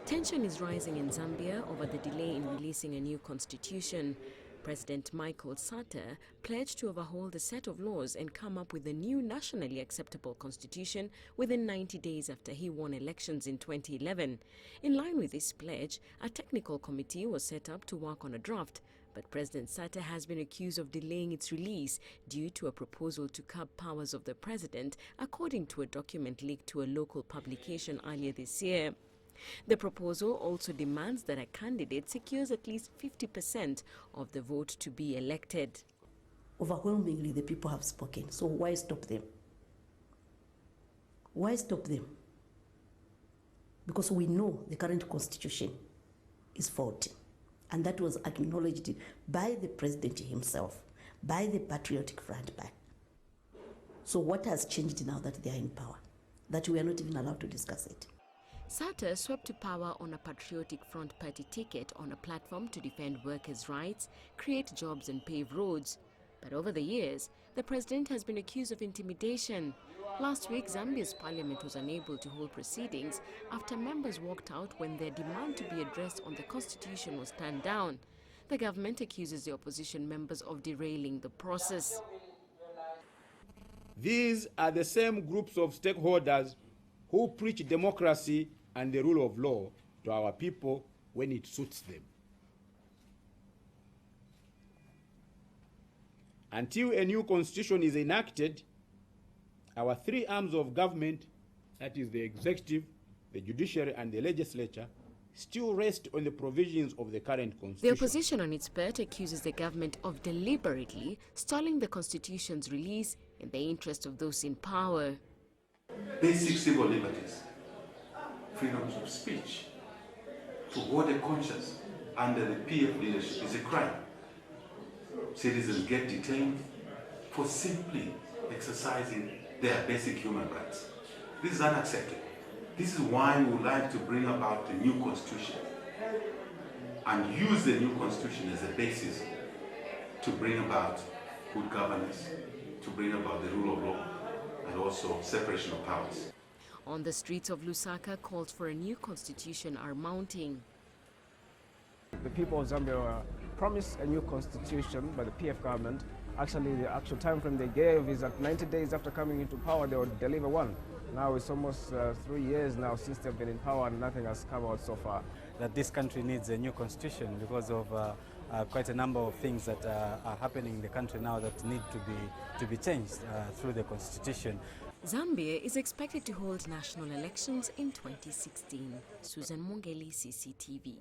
Tension is rising in Zambia over the delay in releasing a new constitution. President Michael Sata pledged to overhaul the set of laws and come up with a new nationally acceptable constitution within 90 days after he won elections in 2011. In line with this pledge, a technical committee was set up to work on a draft, but President Sata has been accused of delaying its release due to a proposal to curb powers of the president, according to a document leaked to a local publication earlier this year. The proposal also demands that a candidate secures at least 50% of the vote to be elected. Overwhelmingly, the people have spoken, so why stop them? Why stop them? Because we know the current constitution is faulty, and that was acknowledged by the president himself, by the Patriotic Front Party. So what has changed now that they are in power? That we are not even allowed to discuss it. Sata swept to power on a Patriotic Front Party ticket on a platform to defend workers' rights, create jobs and pave roads. But over the years, the president has been accused of intimidation. Last week, Zambia's parliament was unable to hold proceedings after members walked out when their demand to be addressed on the constitution was turned down. The government accuses the opposition members of derailing the process. These are the same groups of stakeholders who preach democracy and the rule of law to our people when it suits them. Until a new constitution is enacted, our three arms of government, that is the executive, the judiciary and the legislature, still rest on the provisions of the current constitution. The opposition on its part accuses the government of deliberately stalling the constitution's release in the interest of those in power. Basic civil liberties, freedoms of speech, to hold a conscience under the PF leadership is a crime. Citizens get detained for simply exercising their basic human rights. This is unacceptable. This is why we would like to bring about the new constitution and use the new constitution as a basis to bring about good governance, to bring about the rule of law, and also separation of powers. On the streets of Lusaka, calls for a new constitution are mounting. The people of Zambia were promised a new constitution by the PF government. Actually, the actual time frame they gave is that 90 days after coming into power, they would deliver one. Now it's almost 3 years now since they've been in power and nothing has come out so far. That this country needs a new constitution because of quite a number of things that are happening in the country now that need to be changed through the constitution. Zambia is expected to hold national elections in 2016. Mwongeli, CCTV.